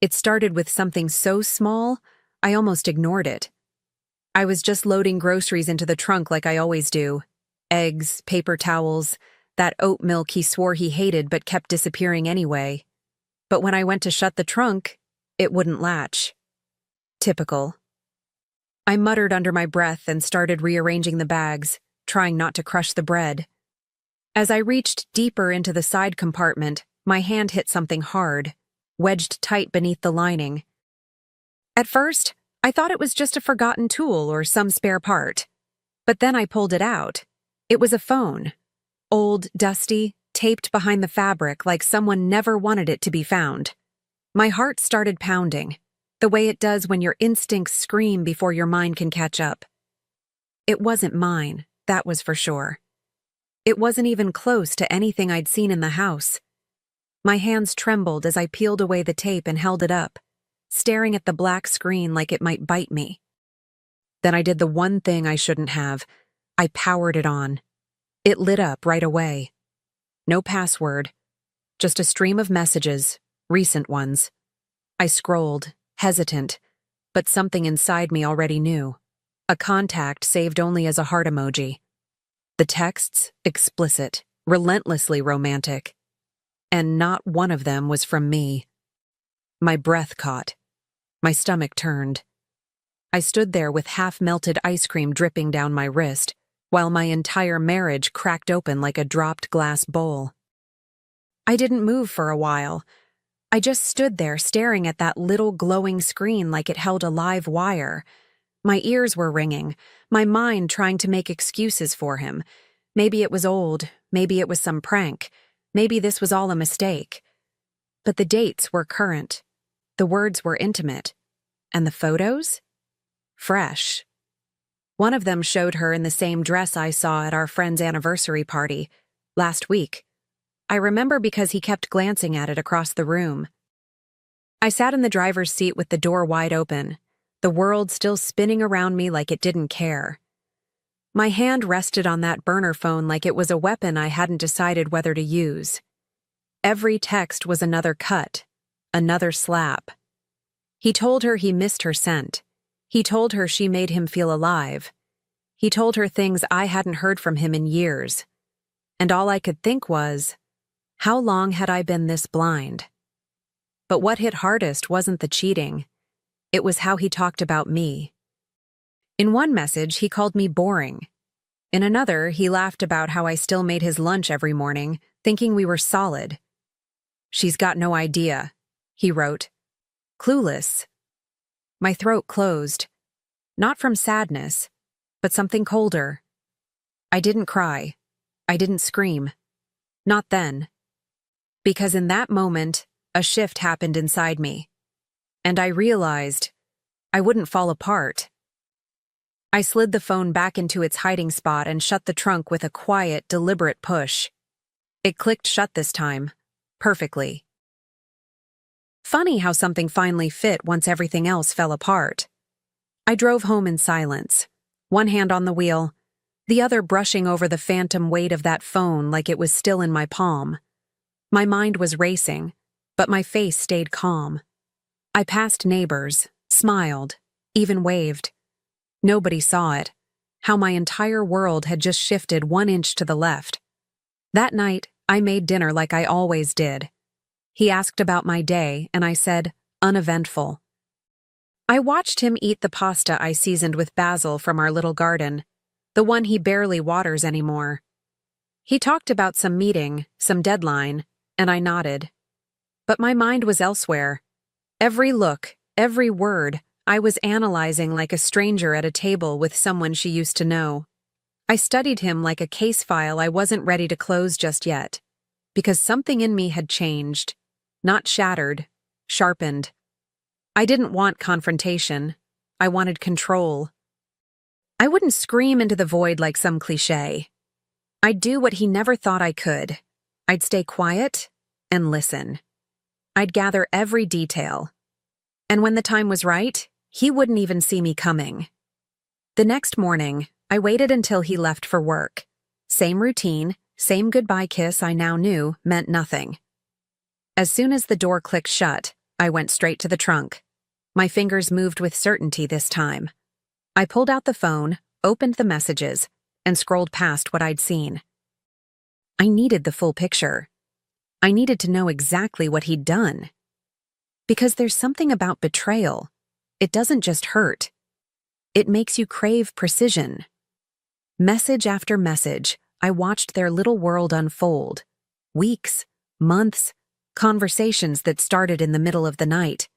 It started with something so small, I almost ignored it. I was just loading groceries into the trunk like I always do. Eggs, paper towels, that oat milk he swore he hated but kept disappearing anyway. But when I went to shut the trunk, it wouldn't latch. Typical. I muttered under my breath and started rearranging the bags, trying not to crush the bread. As I reached deeper into the side compartment, my hand hit something hard, wedged tight beneath the lining. At first, I thought it was just a forgotten tool or some spare part. But then I pulled it out. It was a phone. Old, dusty, taped behind the fabric like someone never wanted it to be found. My heart started pounding, the way it does when your instincts scream before your mind can catch up. It wasn't mine, that was for sure. It wasn't even close to anything I'd seen in the house. My hands trembled as I peeled away the tape and held it up, staring at the black screen like it might bite me. Then I did the one thing I shouldn't have. I powered it on. It lit up right away. No password, just a stream of messages, recent ones. I scrolled, hesitant, but something inside me already knew. A contact saved only as a heart emoji. The texts, explicit, relentlessly romantic. And not one of them was from me. My breath caught. My stomach turned. I stood there with half-melted ice cream dripping down my wrist, while my entire marriage cracked open like a dropped glass bowl. I didn't move for a while. I just stood there staring at that little glowing screen like it held a live wire. My ears were ringing, my mind trying to make excuses for him. Maybe it was old, maybe it was some prank, maybe this was all a mistake. But the dates were current. The words were intimate. And the photos? Fresh. One of them showed her in the same dress I saw at our friend's anniversary party, last week. I remember because he kept glancing at it across the room. I sat in the driver's seat with the door wide open, the world still spinning around me like it didn't care. My hand rested on that burner phone like it was a weapon I hadn't decided whether to use. Every text was another cut, another slap. He told her he missed her scent. He told her she made him feel alive. He told her things I hadn't heard from him in years. And all I could think was, how long had I been this blind? But what hit hardest wasn't the cheating. It was how he talked about me. In one message, he called me boring. In another, he laughed about how I still made his lunch every morning, thinking we were solid. "She's got no idea," he wrote. Clueless. My throat closed. Not from sadness, but something colder. I didn't cry. I didn't scream. Not then. Because in that moment, a shift happened inside me. And I realized I wouldn't fall apart. I slid the phone back into its hiding spot and shut the trunk with a quiet, deliberate push. It clicked shut this time, perfectly. Funny how something finally fit once everything else fell apart. I drove home in silence, one hand on the wheel, the other brushing over the phantom weight of that phone like it was still in my palm. My mind was racing, but my face stayed calm. I passed neighbors, smiled, even waved. Nobody saw it, how my entire world had just shifted 1 inch to the left. That night, I made dinner like I always did. He asked about my day, and I said, uneventful. I watched him eat the pasta I seasoned with basil from our little garden, the one he barely waters anymore. He talked about some meeting, some deadline, and I nodded. But my mind was elsewhere. Every look, every word, I was analyzing like a stranger at a table with someone she used to know. I studied him like a case file I wasn't ready to close just yet, because something in me had changed, not shattered, sharpened. I didn't want confrontation. I wanted control. I wouldn't scream into the void like some cliché. I'd do what he never thought I could. I'd stay quiet and listen. I'd gather every detail. And when the time was right, he wouldn't even see me coming. The next morning, I waited until he left for work. Same routine, same goodbye kiss I now knew meant nothing. As soon as the door clicked shut, I went straight to the trunk. My fingers moved with certainty this time. I pulled out the phone, opened the messages, and scrolled past what I'd seen. I needed the full picture. I needed to know exactly what he'd done. Because there's something about betrayal. It doesn't just hurt. It makes you crave precision. Message after message, I watched their little world unfold. Weeks, months, conversations that started in the middle of the night.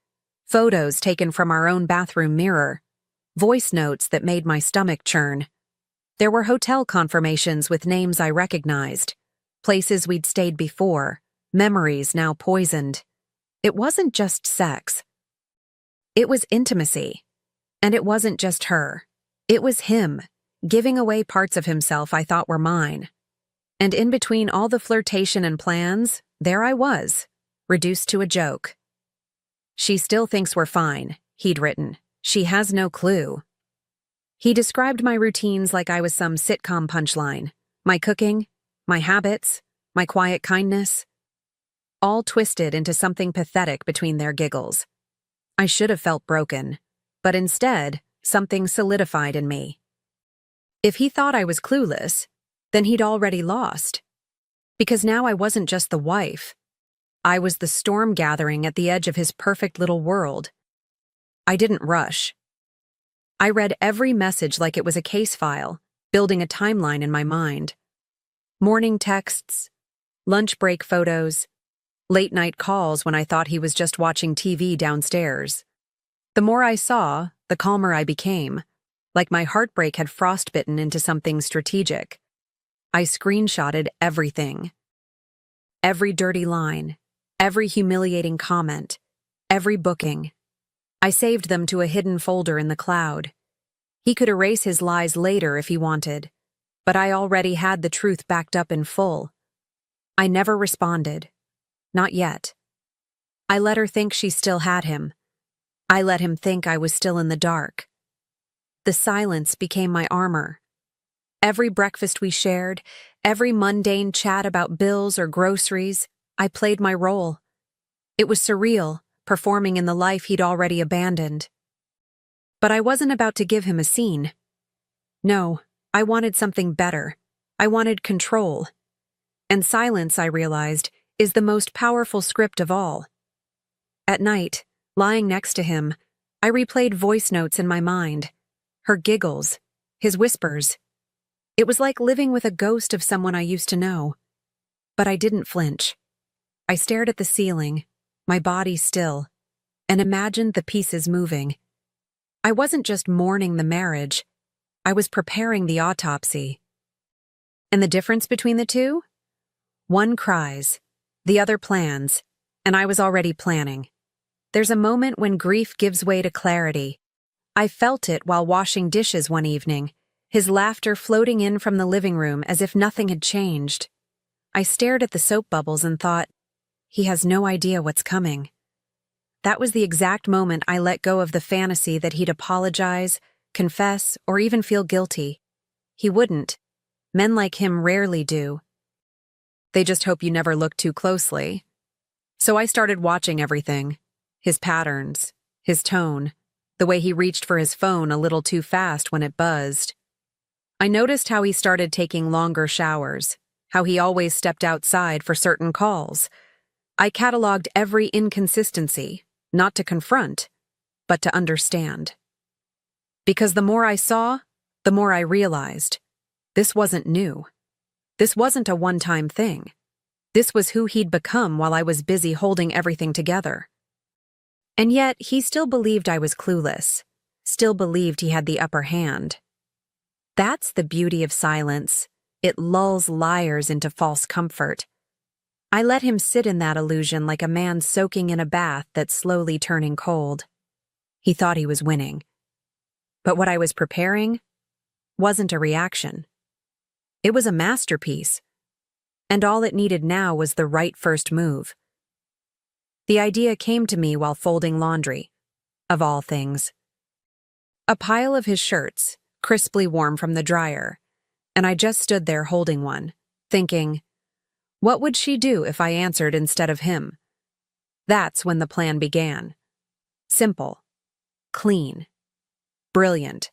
Photos taken from our own bathroom mirror. Voice notes that made my stomach churn. There were hotel confirmations with names I recognized. Places we'd stayed before. Memories now poisoned. It wasn't just sex. It was intimacy. And it wasn't just her. It was him, giving away parts of himself I thought were mine. And in between all the flirtation and plans, there I was, reduced to a joke. "She still thinks we're fine," he'd written. "She has no clue." He described my routines like I was some sitcom punchline. My cooking, my habits, my quiet kindness, all twisted into something pathetic between their giggles. I should have felt broken, but instead, something solidified in me. If he thought I was clueless, then he'd already lost. Because now I wasn't just the wife. I was the storm gathering at the edge of his perfect little world. I didn't rush. I read every message like it was a case file, building a timeline in my mind. Morning texts, lunch break photos, late night calls when I thought he was just watching TV downstairs. The more I saw, the calmer I became, like my heartbreak had frostbitten into something strategic. I screenshotted everything. Every dirty line, every humiliating comment, every booking. I saved them to a hidden folder in the cloud. He could erase his lies later if he wanted, but I already had the truth backed up in full. I never responded. Not yet. I let her think she still had him. I let him think I was still in the dark. The silence became my armor. Every breakfast we shared, every mundane chat about bills or groceries, I played my role. It was surreal, performing in the life he'd already abandoned. But I wasn't about to give him a scene. No, I wanted something better. I wanted control. And silence, I realized, is the most powerful script of all. At night, lying next to him, I replayed voice notes in my mind. Her giggles, his whispers. It was like living with a ghost of someone I used to know. But I didn't flinch. I stared at the ceiling, my body still, and imagined the pieces moving. I wasn't just mourning the marriage. I was preparing the autopsy. And the difference between the two? One cries, the other plans, and I was already planning. There's a moment when grief gives way to clarity. I felt it while washing dishes one evening, his laughter floating in from the living room as if nothing had changed. I stared at the soap bubbles and thought, he has no idea what's coming. That was the exact moment I let go of the fantasy that he'd apologize, confess, or even feel guilty. He wouldn't. Men like him rarely do. They just hope you never look too closely. So I started watching everything. His patterns, his tone, the way he reached for his phone a little too fast when it buzzed. I noticed how he started taking longer showers, how he always stepped outside for certain calls. I cataloged every inconsistency, not to confront, but to understand. Because the more I saw, the more I realized. This wasn't new. This wasn't a one-time thing. This was who he'd become while I was busy holding everything together. And yet, he still believed I was clueless, still believed he had the upper hand. That's the beauty of silence. It lulls liars into false comfort. I let him sit in that illusion like a man soaking in a bath that's slowly turning cold. He thought he was winning. But what I was preparing wasn't a reaction. It was a masterpiece, and all it needed now was the right first move. The idea came to me while folding laundry, of all things. A pile of his shirts, crisply warm from the dryer, and I just stood there holding one, thinking, what would she do if I answered instead of him? That's when the plan began. Simple. Clean. Brilliant.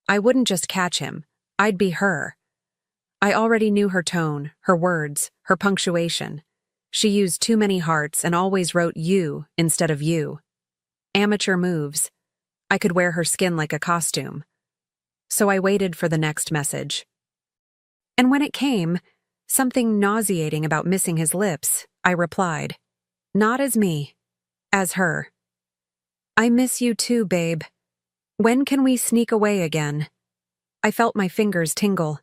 I wouldn't just catch him, I'd be her. I already knew her tone, her words, her punctuation. She used too many hearts and always wrote you instead of you. Amateur moves. I could wear her skin like a costume. So I waited for the next message. And when it came, something nauseating about missing his lips, I replied. Not as me. As her. I miss you too, babe. When can we sneak away again? I felt my fingers tingle.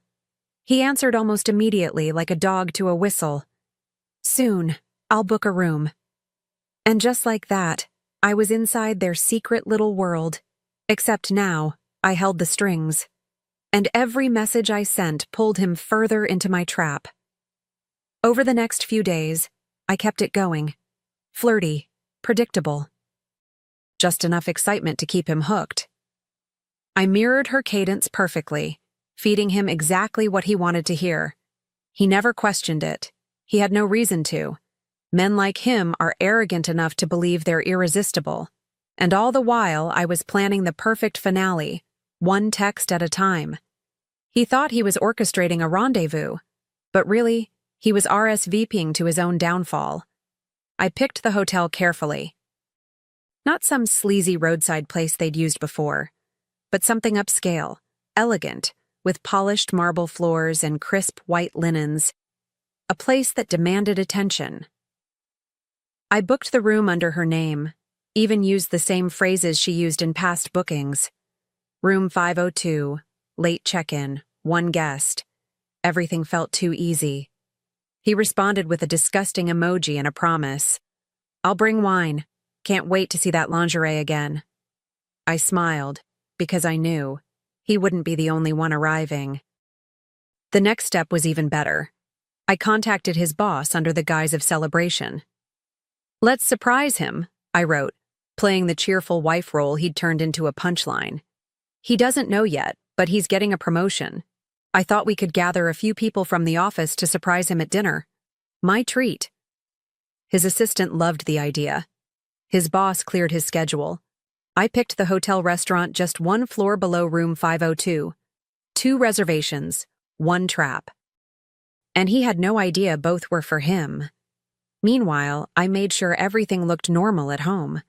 He answered almost immediately, like a dog to a whistle. Soon, I'll book a room. And just like that, I was inside their secret little world. Except now, I held the strings. And every message I sent pulled him further into my trap. Over the next few days, I kept it going. Flirty, predictable. Just enough excitement to keep him hooked. I mirrored her cadence perfectly, feeding him exactly what he wanted to hear. He never questioned it. He had no reason to. Men like him are arrogant enough to believe they're irresistible. And all the while, I was planning the perfect finale, one text at a time. He thought he was orchestrating a rendezvous, but really, he was RSVPing to his own downfall. I picked the hotel carefully. Not some sleazy roadside place they'd used before, but something upscale, elegant, with polished marble floors and crisp white linens. A place that demanded attention. I booked the room under her name, even used the same phrases she used in past bookings. Room 502, late check-in, one guest. Everything felt too easy. He responded with a disgusting emoji and a promise. I'll bring wine. Can't wait to see that lingerie again. I smiled, because I knew he wouldn't be the only one arriving. The next step was even better. I contacted his boss under the guise of celebration. Let's surprise him, I wrote, playing the cheerful wife role he'd turned into a punchline. He doesn't know yet, but he's getting a promotion. I thought we could gather a few people from the office to surprise him at dinner. My treat. His assistant loved the idea. His boss cleared his schedule. I picked the hotel restaurant just one floor below room 502. 2 reservations, 1 trap. And he had no idea both were for him. Meanwhile, I made sure everything looked normal at home.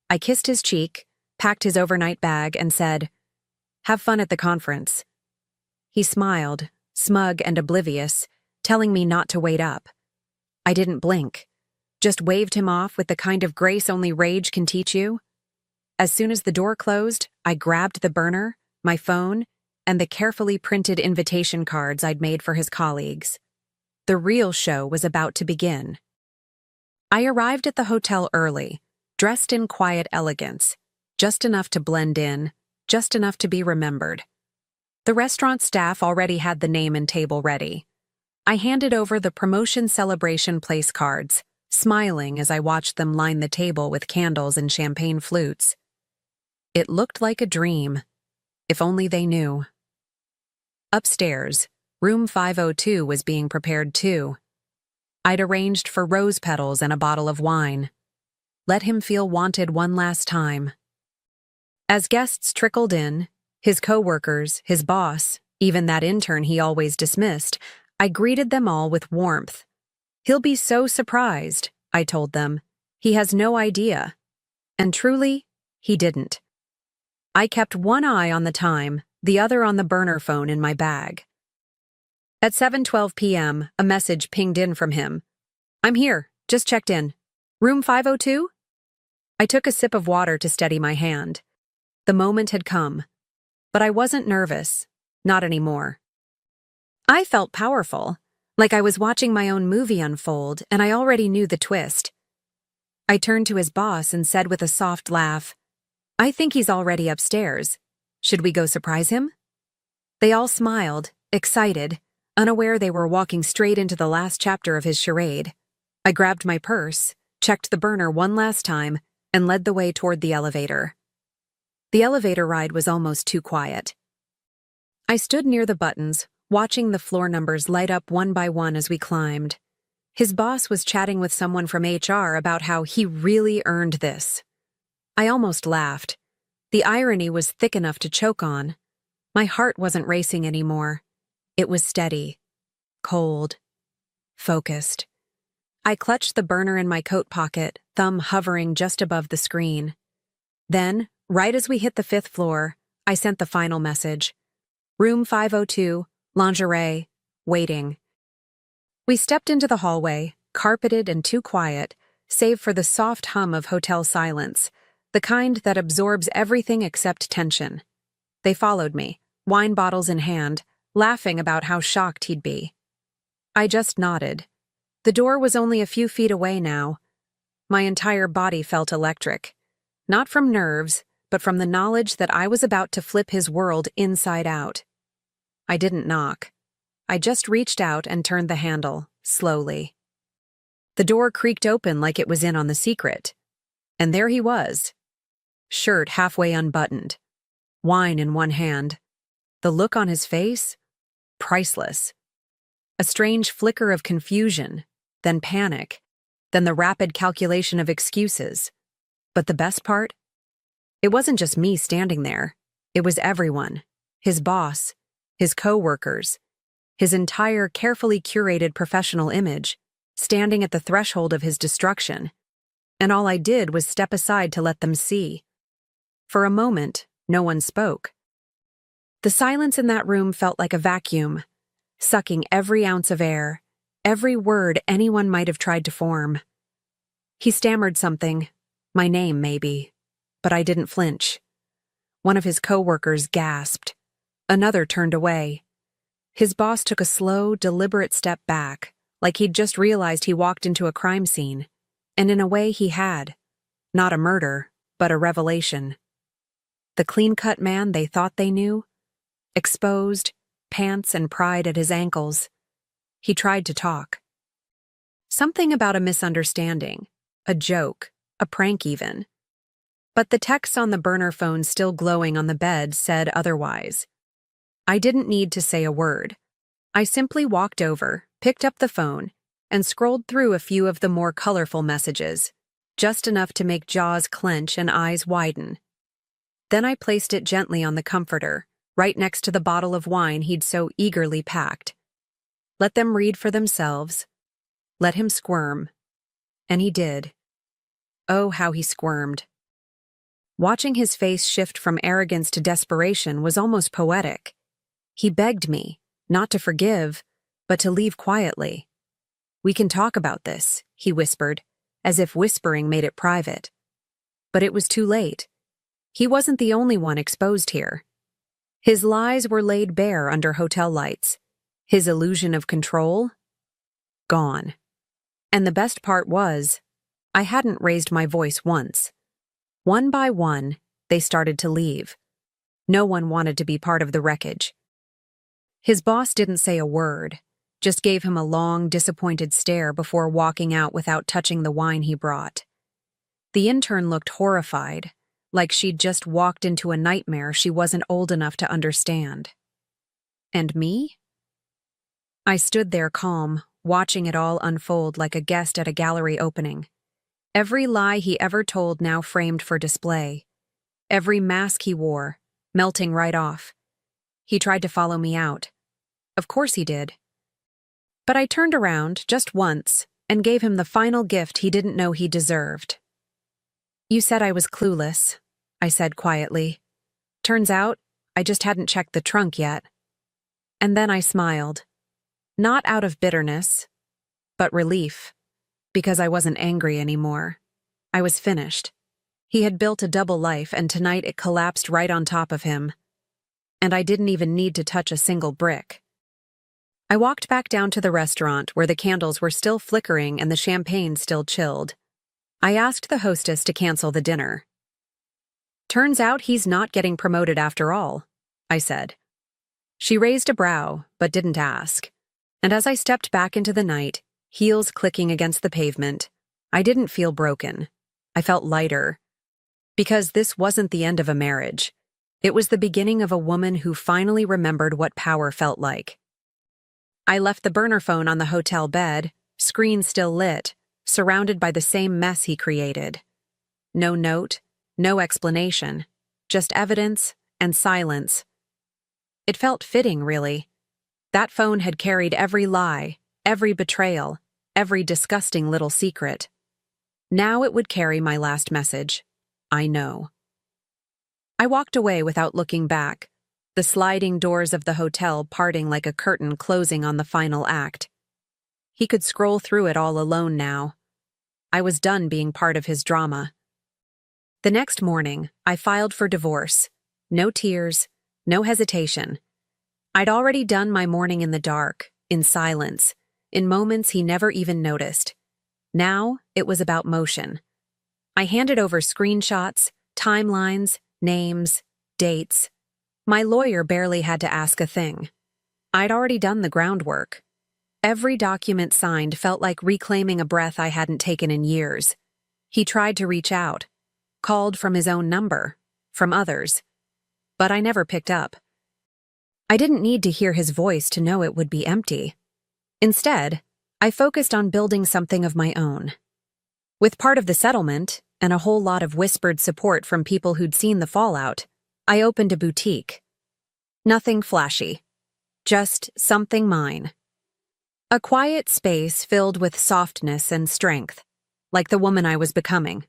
I kissed his cheek, packed his overnight bag, and said, "Have fun at the conference." He smiled, smug and oblivious, telling me not to wait up. I didn't blink, just waved him off with the kind of grace only rage can teach you. As soon as the door closed, I grabbed the burner, my phone, and the carefully printed invitation cards I'd made for his colleagues. The real show was about to begin. I arrived at the hotel early, dressed in quiet elegance, just enough to blend in, just enough to be remembered. The restaurant staff already had the name and table ready. I handed over the promotion celebration place cards, smiling as I watched them line the table with candles and champagne flutes. It looked like a dream, if only they knew. Upstairs, room 502 was being prepared too. I'd arranged for rose petals and a bottle of wine. Let him feel wanted one last time. As guests trickled in, his co-workers, his boss, even that intern he always dismissed, I greeted them all with warmth. He'll be so surprised, I told them. He has no idea. And truly, he didn't. I kept one eye on the time, the other on the burner phone in my bag. At 7:12 p.m., a message pinged in from him. "I'm here, just checked in. Room 502? I took a sip of water to steady my hand. The moment had come. But I wasn't nervous. Not anymore. I felt powerful, like I was watching my own movie unfold, and I already knew the twist. I turned to his boss and said with a soft laugh, "I think he's already upstairs. Should we go surprise him?" They all smiled, excited, unaware they were walking straight into the last chapter of his charade. I grabbed my purse, checked the burner one last time, and led the way toward the elevator. The elevator ride was almost too quiet. I stood near the buttons, watching the floor numbers light up one by one as we climbed. His boss was chatting with someone from HR about how he really earned this. I almost laughed. The irony was thick enough to choke on. My heart wasn't racing anymore. It was steady, cold, focused. I clutched the burner in my coat pocket, thumb hovering just above the screen. Then, right as we hit the 5th floor, I sent the final message. Room 502, lingerie, waiting. We stepped into the hallway, carpeted and too quiet, save for the soft hum of hotel silence, the kind that absorbs everything except tension. They followed me, wine bottles in hand, laughing about how shocked he'd be. I just nodded. The door was only a few feet away now. My entire body felt electric. Not from nerves, but from the knowledge that I was about to flip his world inside out. I didn't knock. I just reached out and turned the handle, slowly. The door creaked open like it was in on the secret. And there he was. Shirt halfway unbuttoned. Wine in one hand. The look on his face? Priceless. A strange flicker of confusion, then panic, then the rapid calculation of excuses. But the best part? It wasn't just me standing there. It was everyone. His boss, his co-workers, his entire carefully curated professional image, standing at the threshold of his destruction. And all I did was step aside to let them see. For a moment, no one spoke. The silence in that room felt like a vacuum, sucking every ounce of air, every word anyone might have tried to form. He stammered something, my name maybe, but I didn't flinch. One of his co-workers gasped. Another turned away. His boss took a slow, deliberate step back, like he'd just realized he walked into a crime scene. And in a way he had. Not a murder, but a revelation. The clean-cut man they thought they knew? Exposed, pants and pride at his ankles. He tried to talk. Something about a misunderstanding, a joke, a prank even. But the text on the burner phone still glowing on the bed said otherwise. I didn't need to say a word. I simply walked over, picked up the phone, and scrolled through a few of the more colorful messages, just enough to make jaws clench and eyes widen. Then I placed it gently on the comforter, right next to the bottle of wine he'd so eagerly packed. Let them read for themselves. Let him squirm. And he did. Oh, how he squirmed. Watching his face shift from arrogance to desperation was almost poetic. He begged me, not to forgive, but to leave quietly. We can talk about this, he whispered, as if whispering made it private. But it was too late. He wasn't the only one exposed here. His lies were laid bare under hotel lights. His illusion of control? Gone. And the best part was, I hadn't raised my voice once. One by one, they started to leave. No one wanted to be part of the wreckage. His boss didn't say a word, just gave him a long, disappointed stare before walking out without touching the wine he brought. The intern looked horrified, like she'd just walked into a nightmare she wasn't old enough to understand. And me? I stood there calm, watching it all unfold like a guest at a gallery opening. Every lie he ever told now framed for display. Every mask he wore, melting right off. He tried to follow me out. Of course he did. But I turned around, just once, and gave him the final gift he didn't know he deserved. You said I was clueless, I said quietly. Turns out, I just hadn't checked the trunk yet. And then I smiled. Not out of bitterness, but relief, because I wasn't angry anymore. I was finished. He had built a double life, and tonight it collapsed right on top of him. And I didn't even need to touch a single brick. I walked back down to the restaurant where the candles were still flickering and the champagne still chilled. I asked the hostess to cancel the dinner. Turns out he's not getting promoted after all, I said. She raised a brow, but didn't ask. And as I stepped back into the night, heels clicking against the pavement, I didn't feel broken. I felt lighter. Because this wasn't the end of a marriage. It was the beginning of a woman who finally remembered what power felt like. I left the burner phone on the hotel bed, screen still lit, surrounded by the same mess he created. No note, no explanation, just evidence and silence. It felt fitting, really. That phone had carried every lie, every betrayal, every disgusting little secret. Now it would carry my last message. I know. I walked away without looking back, the sliding doors of the hotel parting like a curtain closing on the final act. He could scroll through it all alone now. I was done being part of his drama. The next morning, I filed for divorce. No tears, no hesitation. I'd already done my mourning in the dark, in silence, in moments he never even noticed. Now, it was about motion. I handed over screenshots, timelines, names, dates. My lawyer barely had to ask a thing. I'd already done the groundwork. Every document signed felt like reclaiming a breath I hadn't taken in years. He tried to reach out, called from his own number, from others. But I never picked up. I didn't need to hear his voice to know it would be empty. Instead, I focused on building something of my own. With part of the settlement, and a whole lot of whispered support from people who'd seen the fallout, I opened a boutique. Nothing flashy. Just something mine. A quiet space filled with softness and strength, like the woman I was becoming.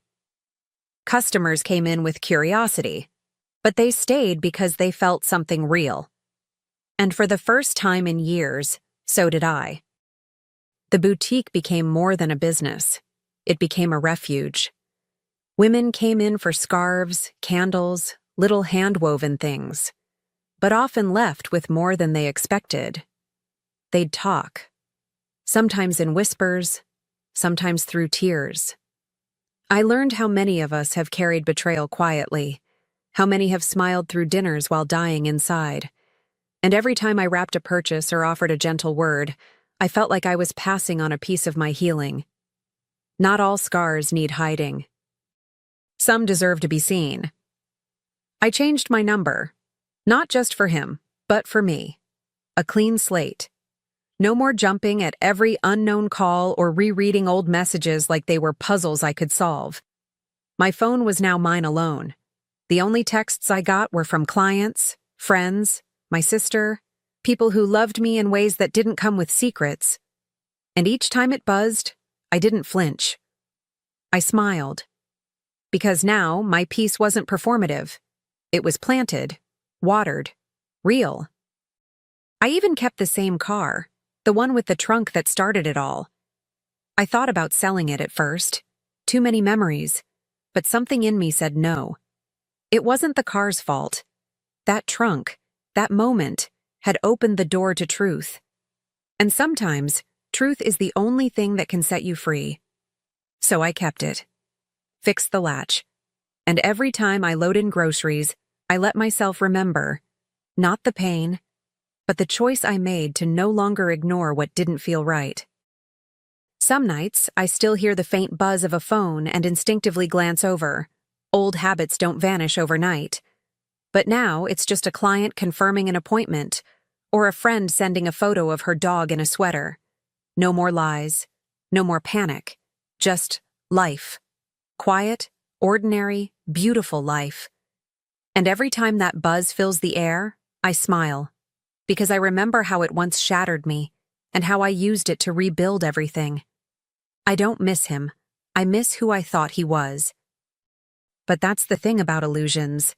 Customers came in with curiosity, but they stayed because they felt something real. And for the first time in years, so did I. The boutique became more than a business. It became a refuge. Women came in for scarves, candles, little hand-woven things, but often left with more than they expected. They'd talk, sometimes in whispers, sometimes through tears. I learned how many of us have carried betrayal quietly, how many have smiled through dinners while dying inside. And every time I wrapped a purchase or offered a gentle word, I felt like I was passing on a piece of my healing. Not all scars need hiding. Some deserve to be seen. I changed my number, not just for him, but for me. A clean slate. No more jumping at every unknown call or rereading old messages like they were puzzles I could solve. My phone was now mine alone. The only texts I got were from clients, friends, my sister, people who loved me in ways that didn't come with secrets. And each time it buzzed, I didn't flinch. I smiled. Because now my peace wasn't performative. It was planted, watered, real. I even kept the same car, the one with the trunk that started it all. I thought about selling it at first. Too many memories. But something in me said no. It wasn't the car's fault. That trunk, that moment, had opened the door to truth. And sometimes, truth is the only thing that can set you free. So I kept it. Fixed the latch. And every time I load in groceries, I let myself remember, not the pain, but the choice I made to no longer ignore what didn't feel right. Some nights, I still hear the faint buzz of a phone and instinctively glance over. Old habits don't vanish overnight. But now it's just a client confirming an appointment, or a friend sending a photo of her dog in a sweater. No more lies, no more panic, just life. Quiet, ordinary, beautiful life. And every time that buzz fills the air, I smile, because I remember how it once shattered me, and how I used it to rebuild everything. I don't miss him. I miss who I thought he was. But that's the thing about illusions.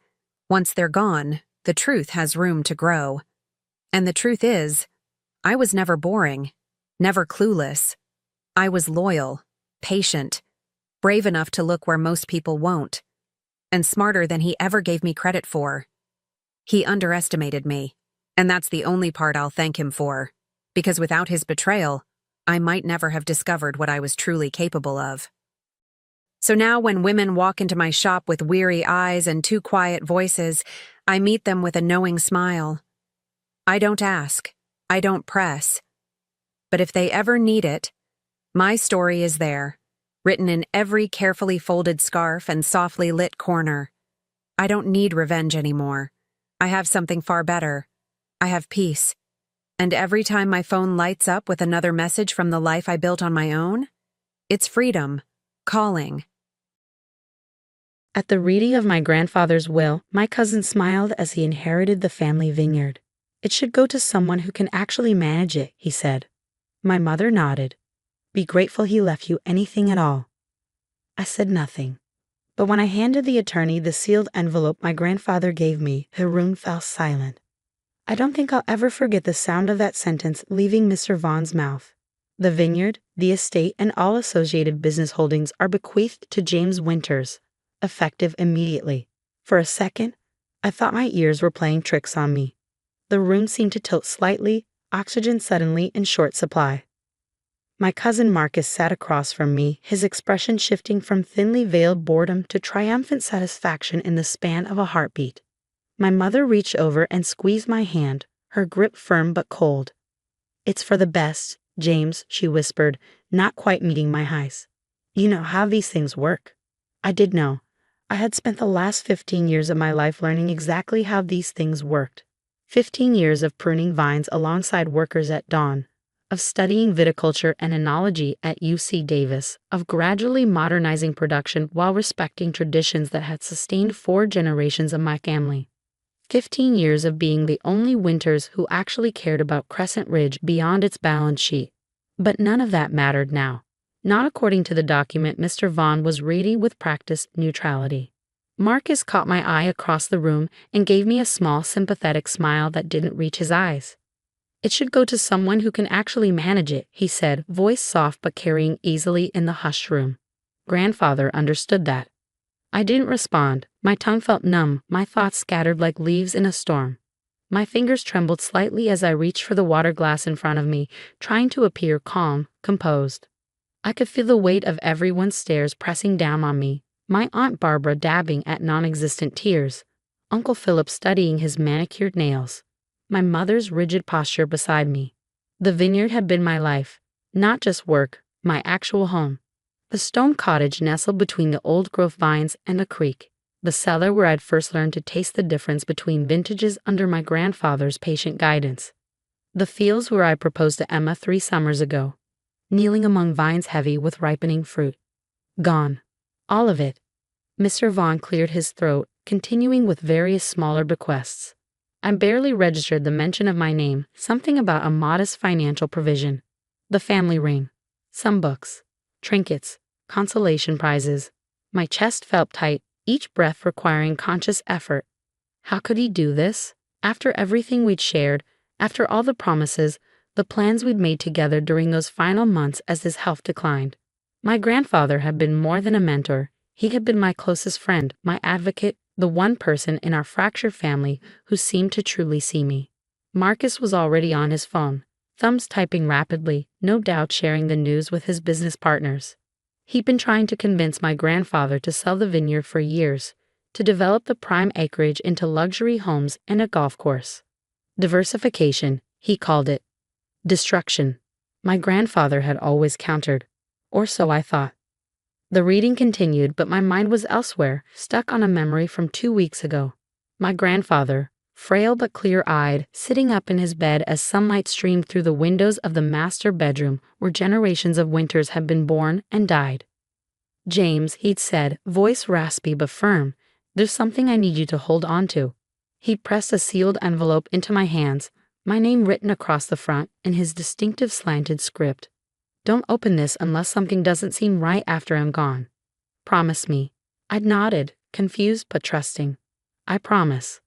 Once they're gone, the truth has room to grow. And the truth is, I was never boring, never clueless. I was loyal, patient, brave enough to look where most people won't, and smarter than he ever gave me credit for. He underestimated me, and that's the only part I'll thank him for, because without his betrayal, I might never have discovered what I was truly capable of. So now when women walk into my shop with weary eyes and too quiet voices, I meet them with a knowing smile. I don't ask. I don't press. But if they ever need it, my story is there, written in every carefully folded scarf and softly lit corner. I don't need revenge anymore. I have something far better. I have peace. And every time my phone lights up with another message from the life I built on my own, it's freedom, calling. At the reading of my grandfather's will, my cousin smiled as he inherited the family vineyard. "It should go to someone who can actually manage it," he said. My mother nodded. "Be grateful he left you anything at all." I said nothing. But when I handed the attorney the sealed envelope my grandfather gave me, the room fell silent. I don't think I'll ever forget the sound of that sentence leaving Mr. Vaughn's mouth. "The vineyard, the estate, and all associated business holdings are bequeathed to James Winters, effective immediately." For a second, I thought my ears were playing tricks on me. The room seemed to tilt slightly, oxygen suddenly in short supply. My cousin Marcus sat across from me, his expression shifting from thinly veiled boredom to triumphant satisfaction in the span of a heartbeat. My mother reached over and squeezed my hand, her grip firm but cold. "It's for the best, James," she whispered, not quite meeting my highs. "You know how these things work." I did know. I had spent the last 15 years of my life learning exactly how these things worked. 15 years of pruning vines alongside workers at dawn, of studying viticulture and enology at UC Davis, of gradually modernizing production while respecting traditions that had sustained 4 generations of my family. 15 years of being the only Winters who actually cared about Crescent Ridge beyond its balance sheet. But none of that mattered now. Not according to the document Mr. Vaughn was reading with practiced neutrality. Marcus caught my eye across the room and gave me a small, sympathetic smile that didn't reach his eyes. "It should go to someone who can actually manage it," he said, voice soft but carrying easily in the hushed room. Grandfather understood that. I didn't respond. My tongue felt numb, my thoughts scattered like leaves in a storm. My fingers trembled slightly as I reached for the water glass in front of me, trying to appear calm, composed. I could feel the weight of everyone's stares pressing down on me, my Aunt Barbara dabbing at non-existent tears, Uncle Philip studying his manicured nails, my mother's rigid posture beside me. The vineyard had been my life, not just work, my actual home. The stone cottage nestled between the old growth vines and a creek, the cellar where I'd first learned to taste the difference between vintages under my grandfather's patient guidance. The fields where I proposed to Emma 3 summers ago, kneeling among vines heavy with ripening fruit. Gone. All of it. Mr. Vaughn cleared his throat, continuing with various smaller bequests. I barely registered the mention of my name, something about a modest financial provision. The family ring. Some books. Trinkets. Consolation prizes. My chest felt tight, each breath requiring conscious effort. How could he do this? After everything we'd shared, after all the promises, the plans we'd made together during those final months as his health declined. My grandfather had been more than a mentor. He had been my closest friend, my advocate, the one person in our fractured family who seemed to truly see me. Marcus was already on his phone, thumbs typing rapidly, no doubt sharing the news with his business partners. He'd been trying to convince my grandfather to sell the vineyard for years, to develop the prime acreage into luxury homes and a golf course. Diversification, he called it. Destruction. My grandfather had always countered. Or so I thought. The reading continued, but my mind was elsewhere, stuck on a memory from 2 weeks ago. My grandfather, frail but clear-eyed, sitting up in his bed as sunlight streamed through the windows of the master bedroom where generations of Winters had been born and died. "James," he'd said, voice raspy but firm, "there's something I need you to hold on to." He pressed a sealed envelope into my hands, my name written across the front in his distinctive slanted script. "Don't open this unless something doesn't seem right after I'm gone. Promise me." I'd nodded, confused but trusting. "I promise."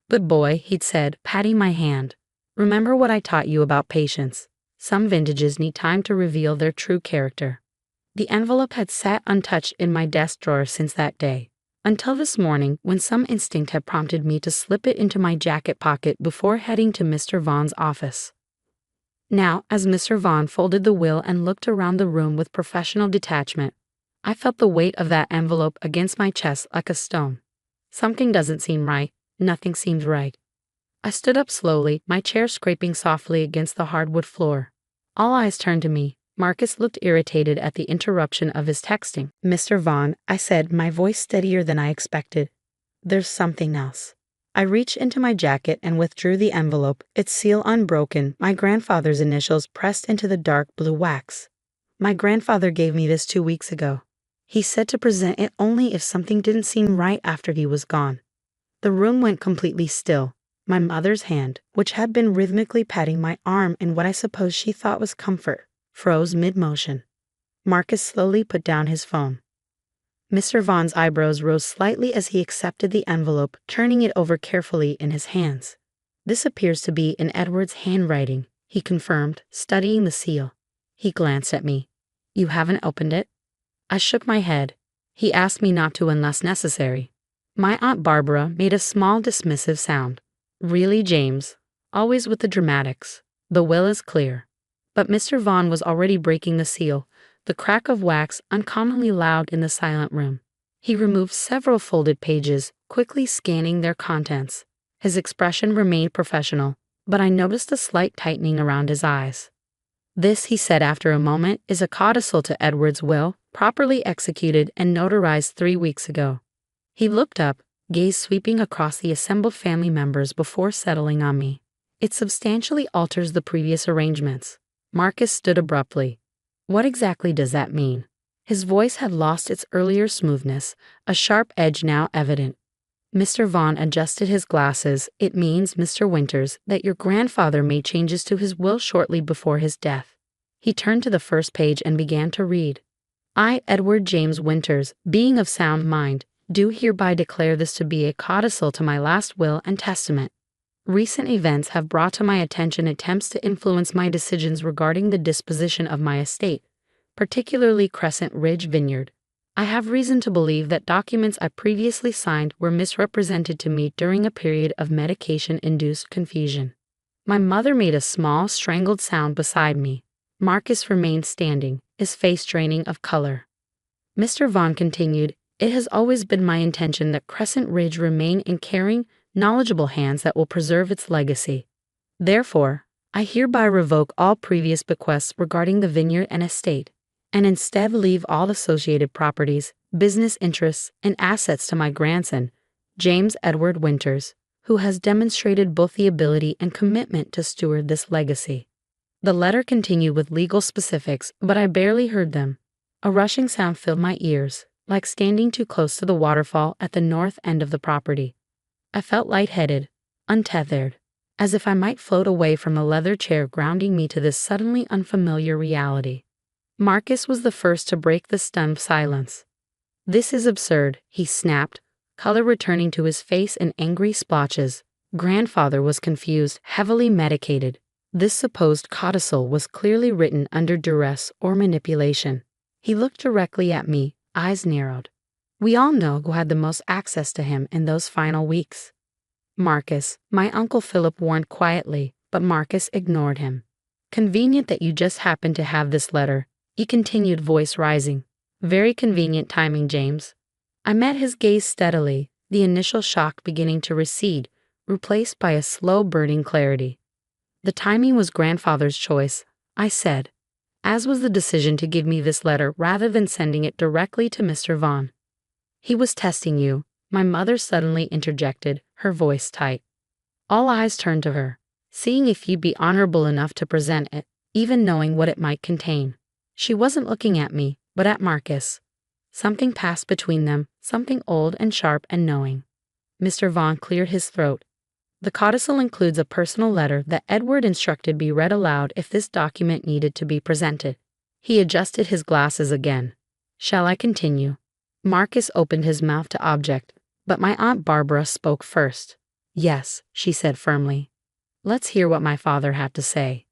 "Good boy," he'd said, patting my hand. "Remember what I taught you about patience. Some vintages need time to reveal their true character." The envelope had sat untouched in my desk drawer since that day, until this morning when some instinct had prompted me to slip it into my jacket pocket before heading to Mr. Vaughn's office. Now, as Mr. Vaughn folded the will and looked around the room with professional detachment, I felt the weight of that envelope against my chest like a stone. Something doesn't seem right. Nothing seems right. I stood up slowly, my chair scraping softly against the hardwood floor. All eyes turned to me. Marcus looked irritated at the interruption of his texting. "Mr. Vaughn," I said, my voice steadier than I expected. "There's something else." I reached into my jacket and withdrew the envelope, its seal unbroken, my grandfather's initials pressed into the dark blue wax. My grandfather gave me this 2 weeks ago. He said to present it only if something didn't seem right after he was gone. The room went completely still. My mother's hand, which had been rhythmically patting my arm in what I suppose she thought was comfort, froze mid-motion. Marcus slowly put down his phone. Mr. Vaughn's eyebrows rose slightly as he accepted the envelope, turning it over carefully in his hands. "This appears to be in Edward's handwriting," he confirmed, studying the seal. He glanced at me. "You haven't opened it?" I shook my head. He asked me not to unless necessary. My Aunt Barbara made a small dismissive sound. "Really, James? Always with the dramatics. The will is clear." But Mr. Vaughn was already breaking the seal, the crack of wax uncommonly loud in the silent room. He removed several folded pages, quickly scanning their contents. His expression remained professional, but I noticed a slight tightening around his eyes. "This," he said after a moment, "is a codicil to Edward's will, properly executed and notarized 3 weeks ago." He looked up, gaze sweeping across the assembled family members before settling on me. "It substantially alters the previous arrangements." Marcus stood abruptly. "What exactly does that mean?" His voice had lost its earlier smoothness, a sharp edge now evident. Mr. Vaughn adjusted his glasses. "It means, Mr. Winters, that your grandfather made changes to his will shortly before his death." He turned to the first page and began to read. "I, Edward James Winters, being of sound mind, do hereby declare this to be a codicil to my last will and testament. Recent events have brought to my attention attempts to influence my decisions regarding the disposition of my estate, particularly Crescent Ridge Vineyard. I have reason to believe that documents I previously signed were misrepresented to me during a period of medication-induced confusion." My mother made a small, strangled sound beside me. Marcus remained standing, his face draining of color. Mr. Vaughn continued, "It has always been my intention that Crescent Ridge remain in caring, knowledgeable hands that will preserve its legacy. Therefore, I hereby revoke all previous bequests regarding the vineyard and estate, and instead leave all associated properties, business interests, and assets to my grandson, James Edward Winters, who has demonstrated both the ability and commitment to steward this legacy." The letter continued with legal specifics, but I barely heard them. A rushing sound filled my ears, like standing too close to the waterfall at the north end of the property. I felt lightheaded, untethered, as if I might float away from the leather chair grounding me to this suddenly unfamiliar reality. Marcus was the first to break the stunned silence. "This is absurd," he snapped, color returning to his face in angry splotches. Grandfather was confused, heavily medicated. This supposed codicil was clearly written under duress or manipulation. He looked directly at me, eyes narrowed. "We all know who had the most access to him in those final weeks." "Marcus," my Uncle Philip warned quietly, but Marcus ignored him. "Convenient that you just happened to have this letter," he continued, voice rising. "Very convenient timing, James." I met his gaze steadily, the initial shock beginning to recede, replaced by a slow burning clarity. "The timing was grandfather's choice," I said, as was the decision to give me this letter rather than sending it directly to Mr. Vaughn. "He was testing you," my mother suddenly interjected, her voice tight. All eyes turned to her, seeing if you'd be honorable enough to present it, even knowing what it might contain. She wasn't looking at me, but at Marcus. Something passed between them, something old and sharp and knowing. Mr. Vaughn cleared his throat. "The codicil includes a personal letter that Edward instructed be read aloud if this document needed to be presented." He adjusted his glasses again. "Shall I continue?" Marcus opened his mouth to object, but my Aunt Barbara spoke first. "Yes," she said firmly. "Let's hear what my father had to say."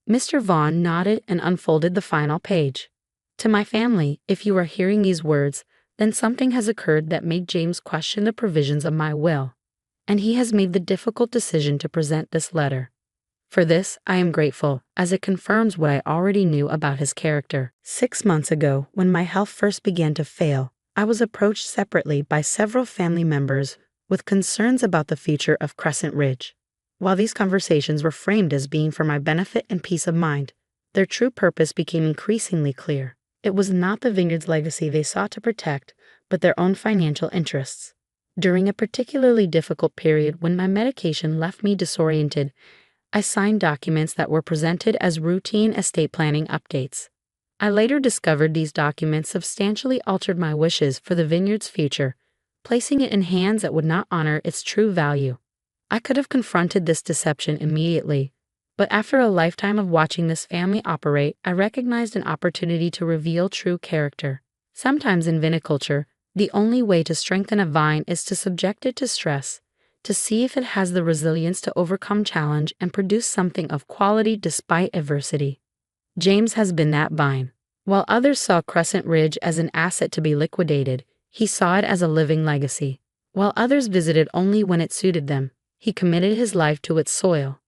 Mr. Vaughn nodded and unfolded the final page. "To my family, if you are hearing these words, then something has occurred that made James question the provisions of my will, and he has made the difficult decision to present this letter. For this, I am grateful, as it confirms what I already knew about his character. 6 months ago, when my health first began to fail, I was approached separately by several family members with concerns about the future of Crescent Ridge. While these conversations were framed as being for my benefit and peace of mind, their true purpose became increasingly clear. It was not the vineyard's legacy they sought to protect, but their own financial interests. During a particularly difficult period when my medication left me disoriented, I signed documents that were presented as routine estate planning updates. I later discovered these documents substantially altered my wishes for the vineyard's future, placing it in hands that would not honor its true value. I could have confronted this deception immediately, but after a lifetime of watching this family operate, I recognized an opportunity to reveal true character. Sometimes in viniculture, the only way to strengthen a vine is to subject it to stress, to see if it has the resilience to overcome challenge and produce something of quality despite adversity. James has been that vine. While others saw Crescent Ridge as an asset to be liquidated, he saw it as a living legacy. While others visited only when it suited them, he committed his life to its soil.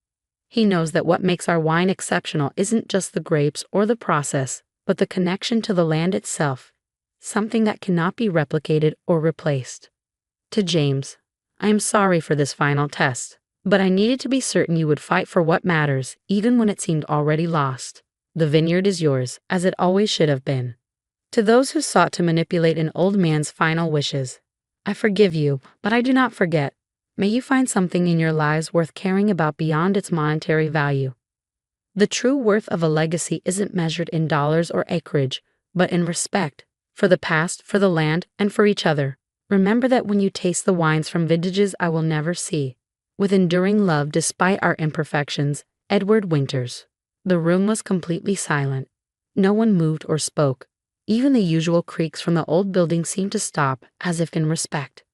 He knows that what makes our wine exceptional isn't just the grapes or the process, but the connection to the land itself, something that cannot be replicated or replaced. To James, I am sorry for this final test, but I needed to be certain you would fight for what matters, even when it seemed already lost. The vineyard is yours, as it always should have been. To those who sought to manipulate an old man's final wishes, I forgive you, but I do not forget. May you find something in your lives worth caring about beyond its monetary value. The true worth of a legacy isn't measured in dollars or acreage, but in respect, for the past, for the land, and for each other. Remember that when you taste the wines from vintages I will never see. With enduring love despite our imperfections, Edward Winters. The room was completely silent. No one moved or spoke. Even the usual creaks from the old building seemed to stop, as if in respect.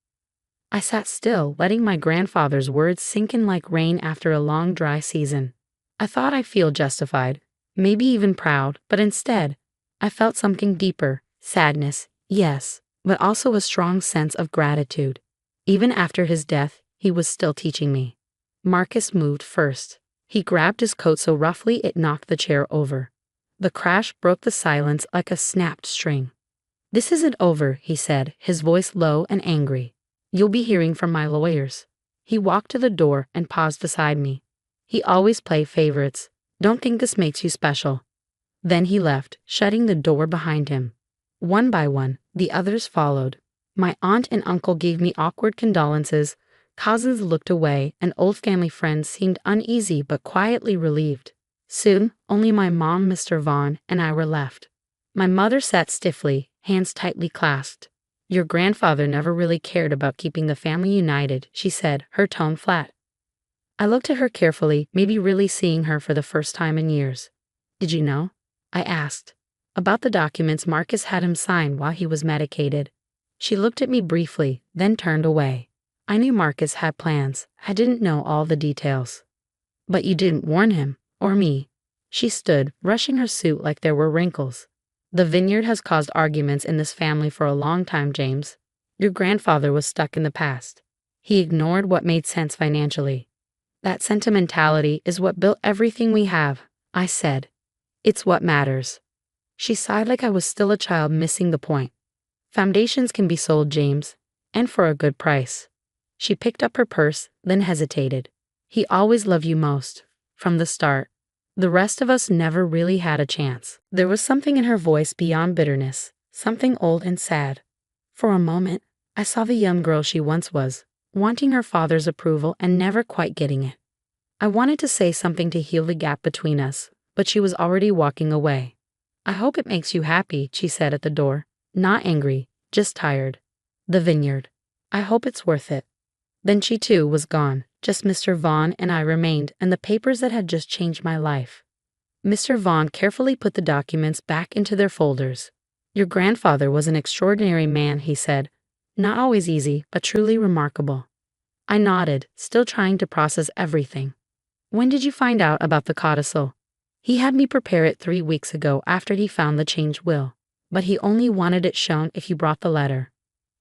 I sat still, letting my grandfather's words sink in like rain after a long dry season. I thought I'd feel justified, maybe even proud, but instead, I felt something deeper, sadness, yes, but also a strong sense of gratitude. Even after his death, he was still teaching me. Marcus moved first. He grabbed his coat so roughly it knocked the chair over. The crash broke the silence like a snapped string. "This isn't over," he said, his voice low and angry. "You'll be hearing from my lawyers." He walked to the door and paused beside me. "He always play favorites. Don't think this makes you special." Then he left, shutting the door behind him. One by one, the others followed. My aunt and uncle gave me awkward condolences, cousins looked away, and old family friends seemed uneasy but quietly relieved. Soon, only my mom, Mr. Vaughn, and I were left. My mother sat stiffly, hands tightly clasped. "Your grandfather never really cared about keeping the family united," she said, her tone flat. I looked at her carefully, maybe really seeing her for the first time in years. "Did you know?" I asked. "About the documents Marcus had him sign while he was medicated." She looked at me briefly, then turned away. I knew Marcus had plans. I didn't know all the details. "But you didn't warn him, or me." She stood, brushing her suit like there were wrinkles. "The vineyard has caused arguments in this family for a long time, James. Your grandfather was stuck in the past. He ignored what made sense financially. That sentimentality is what built everything we have," I said. "It's what matters." She sighed like I was still a child missing the point. "Foundations can be sold, James, and for a good price." She picked up her purse, then hesitated. "He always loved you most, from the start. The rest of us never really had a chance." There was something in her voice beyond bitterness, something old and sad. For a moment, I saw the young girl she once was, wanting her father's approval and never quite getting it. I wanted to say something to heal the gap between us, but she was already walking away. "I hope it makes you happy," she said at the door. Not angry, just tired. "The vineyard. I hope it's worth it." Then she too was gone. Just Mr. Vaughn and I remained, and the papers that had just changed my life. Mr. Vaughn carefully put the documents back into their folders. "Your grandfather was an extraordinary man," he said. "Not always easy, but truly remarkable." I nodded, still trying to process everything. "When did you find out about the codicil?" "He had me prepare it 3 weeks ago after he found the changed will, but he only wanted it shown if you brought the letter."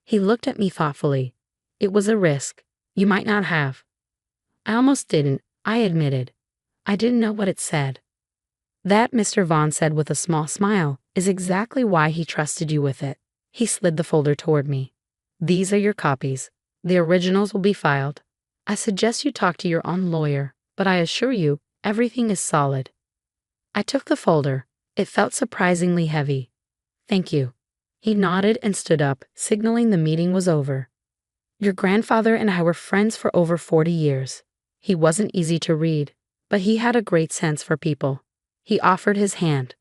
He looked at me thoughtfully. "It was a risk. You might not have." "I almost didn't," I admitted. "I didn't know what it said." "That," Mr. Vaughn said with a small smile, "is exactly why he trusted you with it." He slid the folder toward me. "These are your copies. The originals will be filed. I suggest you talk to your own lawyer, but I assure you, everything is solid." I took the folder. It felt surprisingly heavy. "Thank you." He nodded and stood up, signaling the meeting was over. Your grandfather and I were friends for over 40 years. He wasn't easy to read, but he had a great sense for people. He offered his hand.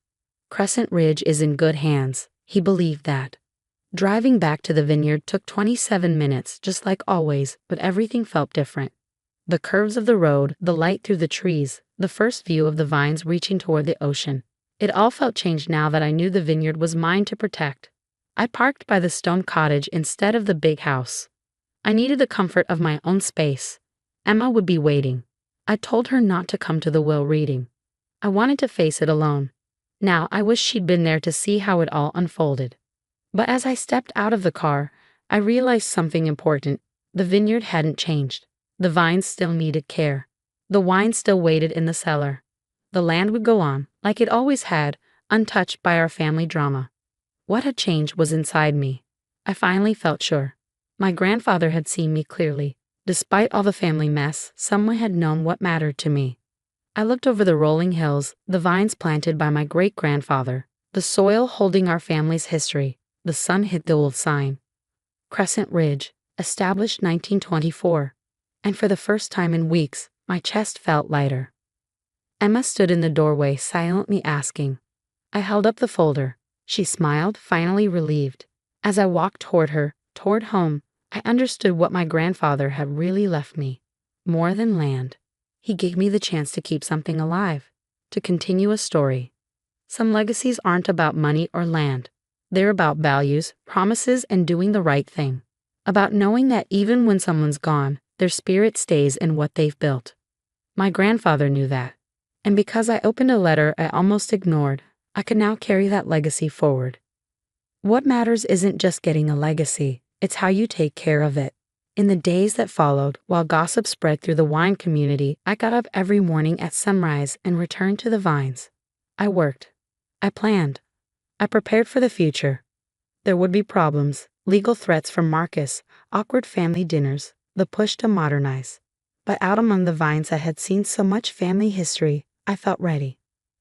Crescent Ridge is in good hands. He believed that. Driving back to the vineyard took 27 minutes, just like always, but everything felt different. The curves of the road, the light through the trees, the first view of the vines reaching toward the ocean. It all felt changed now that I knew the vineyard was mine to protect. I parked by the stone cottage instead of the big house. I needed the comfort of my own space. Emma would be waiting. I told her not to come to the will reading. I wanted to face it alone. Now I wish she'd been there to see how it all unfolded. But as I stepped out of the car, I realized something important. The vineyard hadn't changed. The vines still needed care. The wine still waited in the cellar. The land would go on, like it always had, untouched by our family drama. What had changed was inside me. I finally felt sure. My grandfather had seen me clearly. Despite all the family mess, someone had known what mattered to me. I looked over the rolling hills, the vines planted by my great-grandfather, the soil holding our family's history. The sun hit the old sign. Crescent Ridge, established 1924. And for the first time in weeks, my chest felt lighter. Emma stood in the doorway, silently asking. I held up the folder. She smiled, finally relieved. As I walked toward her, toward home, I understood what my grandfather had really left me. More than land. He gave me the chance to keep something alive, to continue a story. Some legacies aren't about money or land. They're about values, promises, and doing the right thing. About knowing that even when someone's gone, their spirit stays in what they've built. My grandfather knew that. And because I opened a letter I almost ignored, I could now carry that legacy forward. What matters isn't just getting a legacy, it's how you take care of it. In the days that followed, while gossip spread through the wine community, I got up every morning at sunrise and returned to the vines. I worked. I planned. I prepared for the future. There would be problems, legal threats from Marcus, awkward family dinners, the push to modernize. But out among the vines that had seen so much family history, I felt ready.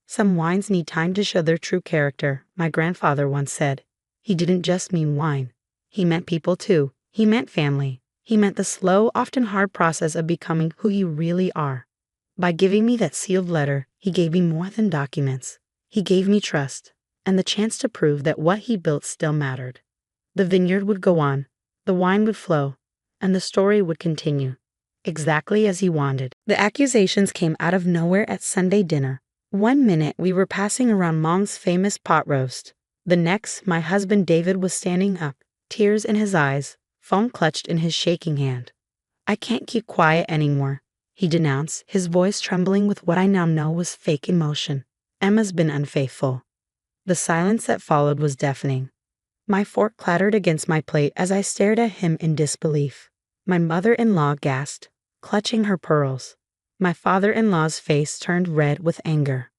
Some wines need time to show their true character, my grandfather once said. He didn't just mean wine. He meant people too. He meant family. He meant the slow, often hard process of becoming who you really are. By giving me that sealed letter, he gave me more than documents. He gave me trust, and the chance to prove that what he built still mattered. The vineyard would go on, the wine would flow, and the story would continue, exactly as he wanted. The accusations came out of nowhere at Sunday dinner. One minute we were passing around Mom's famous pot roast. The next, my husband David was standing up, tears in his eyes, phone clutched in his shaking hand. I can't keep quiet anymore, he denounced, his voice trembling with what I now know was fake emotion. Emma's been unfaithful. The silence that followed was deafening. My fork clattered against my plate as I stared at him in disbelief. My mother-in-law gasped, clutching her pearls. My father-in-law's face turned red with anger.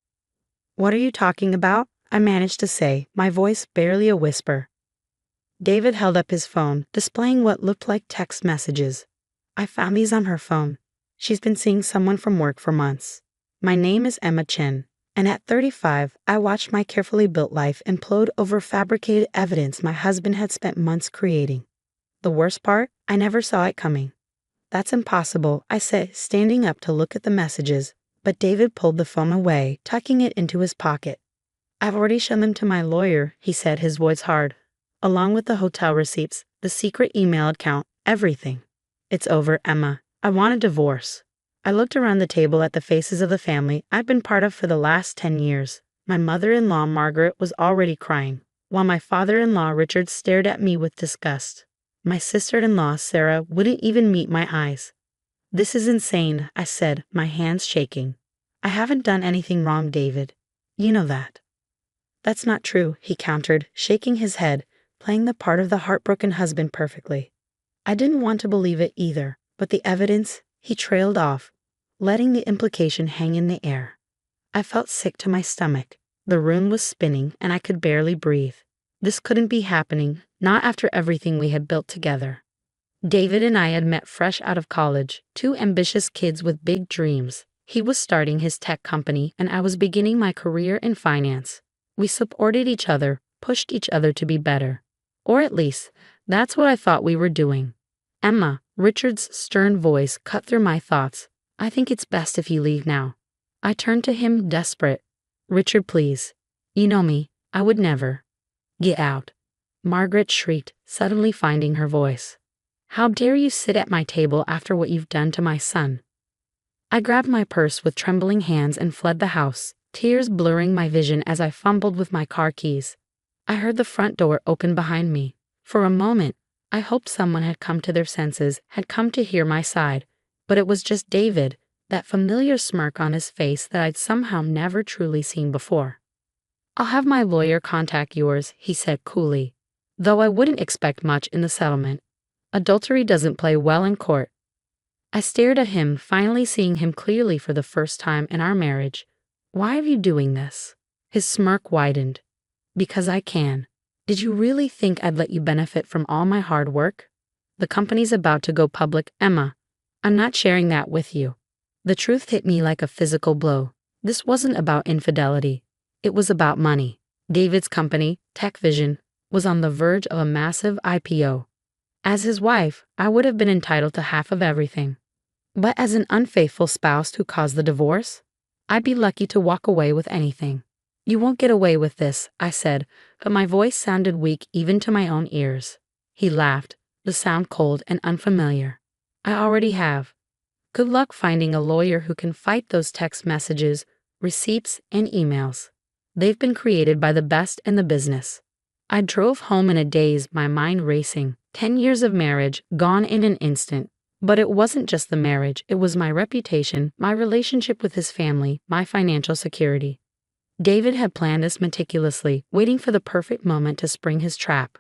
What are you talking about? I managed to say, my voice barely a whisper. David held up his phone, displaying what looked like text messages. I found these on her phone. She's been seeing someone from work for months. My name is Emma Chen, and at 35, I watched my carefully built life implode over fabricated evidence my husband had spent months creating. The worst part, I never saw it coming. That's impossible, I said, standing up to look at the messages, but David pulled the phone away, tucking it into his pocket. I've already shown them to my lawyer, he said, his voice hard. Along with the hotel receipts, the secret email account, everything. It's over, Emma. I want a divorce. I looked around the table at the faces of the family I'd been part of for the last 10 years. My mother-in-law, Margaret, was already crying, while my father-in-law, Richard, stared at me with disgust. My sister-in-law, Sarah, wouldn't even meet my eyes. This is insane, I said, my hands shaking. I haven't done anything wrong, David. You know that. That's not true, he countered, shaking his head, playing the part of the heartbroken husband perfectly. I didn't want to believe it either, but the evidence, he trailed off, letting the implication hang in the air. I felt sick to my stomach. The room was spinning, and I could barely breathe. This couldn't be happening, not after everything we had built together. David and I had met fresh out of college, two ambitious kids with big dreams. He was starting his tech company, and I was beginning my career in finance. We supported each other, pushed each other to be better. Or at least, that's what I thought we were doing. Emma, Richard's stern voice cut through my thoughts. I think it's best if you leave now. I turned to him, desperate. Richard, please. You know me, I would never. Get out. Margaret shrieked, suddenly finding her voice. How dare you sit at my table after what you've done to my son? I grabbed my purse with trembling hands and fled the house, tears blurring my vision as I fumbled with my car keys. I heard the front door open behind me. For a moment, I hoped someone had come to their senses, had come to hear my side, but it was just David, that familiar smirk on his face that I'd somehow never truly seen before. I'll have my lawyer contact yours, he said coolly, though I wouldn't expect much in the settlement. Adultery doesn't play well in court. I stared at him, finally seeing him clearly for the first time in our marriage. Why are you doing this? His smirk widened. Because I can. Did you really think I'd let you benefit from all my hard work? The company's about to go public, Emma. I'm not sharing that with you. The truth hit me like a physical blow. This wasn't about infidelity. It was about money. David's company, Tech Vision, was on the verge of a massive IPO. As his wife, I would have been entitled to half of everything. But as an unfaithful spouse who caused the divorce, I'd be lucky to walk away with anything. You won't get away with this, I said, but my voice sounded weak even to my own ears. He laughed, the sound cold and unfamiliar. I already have. Good luck finding a lawyer who can fight those text messages, receipts, and emails. They've been created by the best in the business. I drove home in a daze, my mind racing. 10 years of marriage, gone in an instant. But it wasn't just the marriage, it was my reputation, my relationship with his family, my financial security. David had planned this meticulously, waiting for the perfect moment to spring his trap.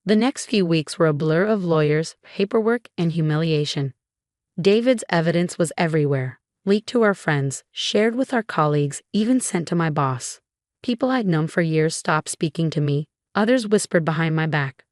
The next few weeks were a blur of lawyers, paperwork, and humiliation. David's evidence was everywhere, leaked to our friends, shared with our colleagues, even sent to my boss. People I'd known for years stopped speaking to me, others whispered behind my back.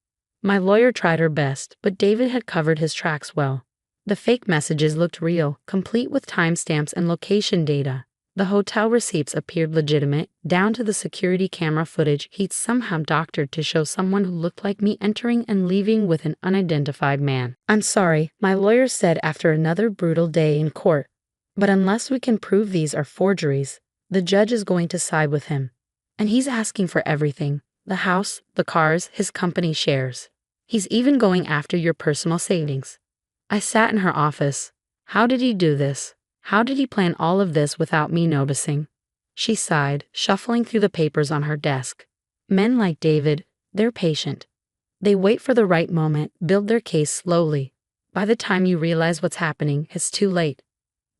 My lawyer tried her best, but David had covered his tracks well. The fake messages looked real, complete with timestamps and location data. The hotel receipts appeared legitimate, down to the security camera footage he'd somehow doctored to show someone who looked like me entering and leaving with an unidentified man. I'm sorry, my lawyer said after another brutal day in court, but unless we can prove these are forgeries, the judge is going to side with him. And he's asking for everything. The house, the cars, his company shares. He's even going after your personal savings. I sat in her office. How did he do this? How did he plan all of this without me noticing? She sighed, shuffling through the papers on her desk. Men like David, they're patient. They wait for the right moment, build their case slowly. By the time you realize what's happening, it's too late.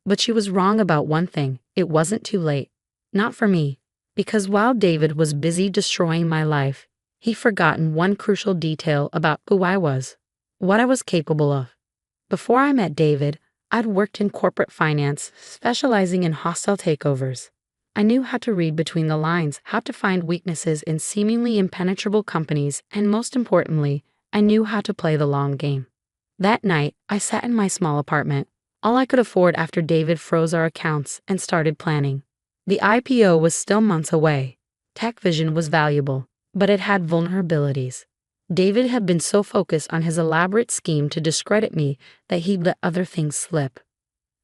But she was wrong about one thing. It wasn't too late. Not for me. Because while David was busy destroying my life, he'd forgotten one crucial detail about who I was, what I was capable of. Before I met David, I'd worked in corporate finance, specializing in hostile takeovers. I knew how to read between the lines, how to find weaknesses in seemingly impenetrable companies, and most importantly, I knew how to play the long game. That night, I sat in my small apartment, all I could afford after David froze our accounts, and started planning. The IPO was still months away. Tech Vision was valuable, but it had vulnerabilities. David had been so focused on his elaborate scheme to discredit me that he'd let other things slip.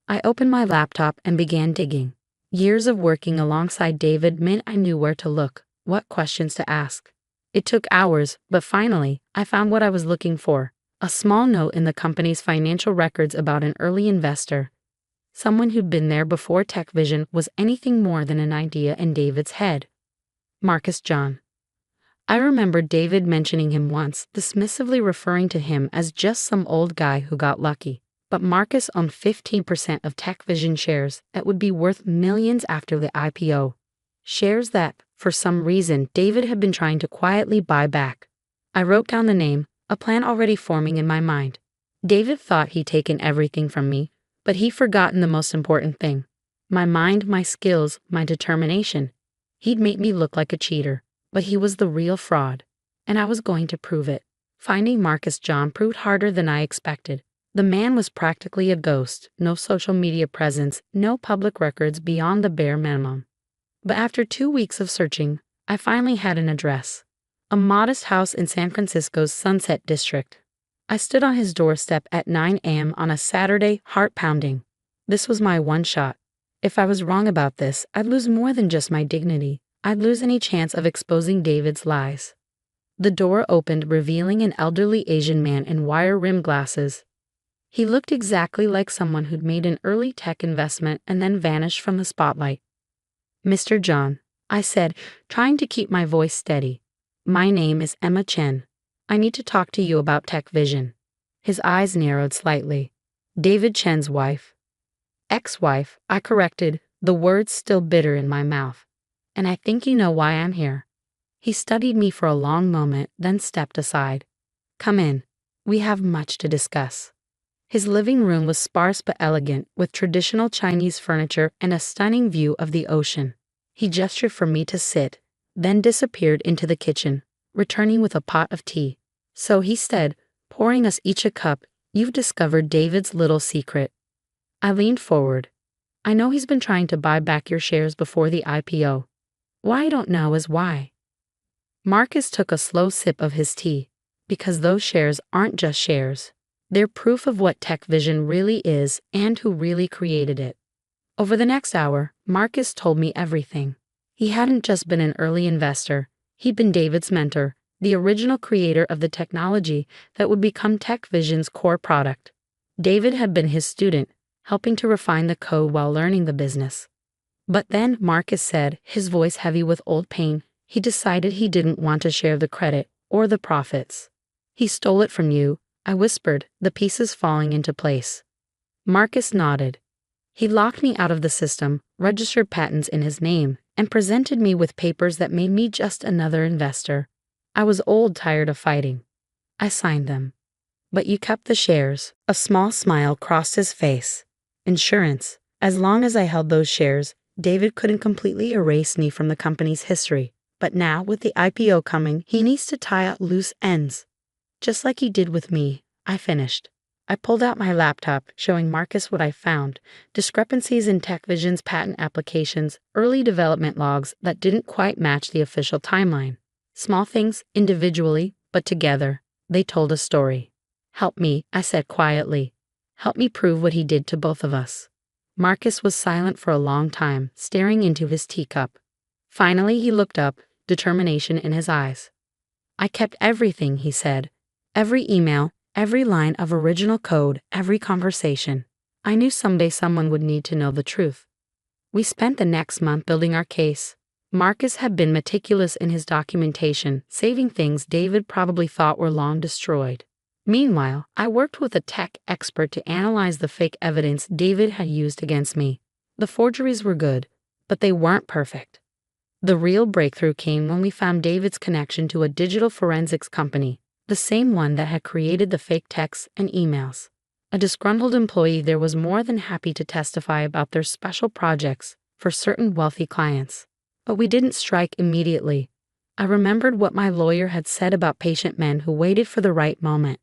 I opened my laptop and began digging. Years of working alongside David meant I knew where to look, what questions to ask. It took hours, but finally, I found what I was looking for. A small note in the company's financial records about an early investor. Someone who'd been there before Tech Vision was anything more than an idea in David's head. Marcus John. I remembered David mentioning him once, dismissively referring to him as just some old guy who got lucky. But Marcus owned 15% of Tech Vision shares that would be worth millions after the IPO. Shares that, for some reason, David had been trying to quietly buy back. I wrote down the name, a plan already forming in my mind. David thought he'd taken everything from me, but he'd forgotten the most important thing. My mind, my skills, my determination. He'd made me look like a cheater, but he was the real fraud, and I was going to prove it. Finding Marcus John proved harder than I expected. The man was practically a ghost, no social media presence, no public records beyond the bare minimum. But after 2 weeks of searching, I finally had an address. A modest house in San Francisco's Sunset District. I stood on his doorstep at 9 a.m. on a Saturday, heart pounding. This was my one shot. If I was wrong about this, I'd lose more than just my dignity. I'd lose any chance of exposing David's lies. The door opened, revealing an elderly Asian man in wire-rimmed glasses. He looked exactly like someone who'd made an early tech investment and then vanished from the spotlight. "Mr. John," I said, trying to keep my voice steady. "My name is Emma Chen. I need to talk to you about Tech Vision." His eyes narrowed slightly. "David Chen's wife." "Ex-wife," I corrected, the words still bitter in my mouth. "And I think you know why I'm here." He studied me for a long moment, then stepped aside. "Come in. We have much to discuss." His living room was sparse but elegant, with traditional Chinese furniture and a stunning view of the ocean. He gestured for me to sit, then disappeared into the kitchen, returning with a pot of tea. "So," he said, pouring us each a cup, "you've discovered David's little secret." I leaned forward. "I know he's been trying to buy back your shares before the IPO. What I don't know is why." Marcus took a slow sip of his tea. "Because those shares aren't just shares. They're proof of what Tech Vision really is and who really created it." Over the next hour, Marcus told me everything. He hadn't just been an early investor. He'd been David's mentor, the original creator of the technology that would become Tech Vision's core product. David had been his student, helping to refine the code while learning the business. But then, Marcus said, his voice heavy with old pain, he decided he didn't want to share the credit or the profits. "He stole it from you," I whispered, the pieces falling into place. Marcus nodded. "He locked me out of the system, registered patents in his name, and presented me with papers that made me just another investor. I was old, tired of fighting. I signed them." "But you kept the shares." A small smile crossed his face. "Insurance. As long as I held those shares, David couldn't completely erase me from the company's history. But now, with the IPO coming, he needs to tie up loose ends. Just like he did with me," I finished. I pulled out my laptop, showing Marcus what I found: discrepancies in Tech Vision's patent applications, early development logs that didn't quite match the official timeline. Small things individually, but together, they told a story. "Help me," I said quietly. "Help me prove what he did to both of us." Marcus was silent for a long time, staring into his teacup. Finally, he looked up, determination in his eyes. "I kept everything," he said. "Every email, every line of original code, every conversation. I knew someday someone would need to know the truth." We spent the next month building our case. Marcus had been meticulous in his documentation, saving things David probably thought were long destroyed. Meanwhile, I worked with a tech expert to analyze the fake evidence David had used against me. The forgeries were good, but they weren't perfect. The real breakthrough came when we found David's connection to a digital forensics company, the same one that had created the fake texts and emails. A disgruntled employee there was more than happy to testify about their special projects for certain wealthy clients. But we didn't strike immediately. I remembered what my lawyer had said about patient men who waited for the right moment.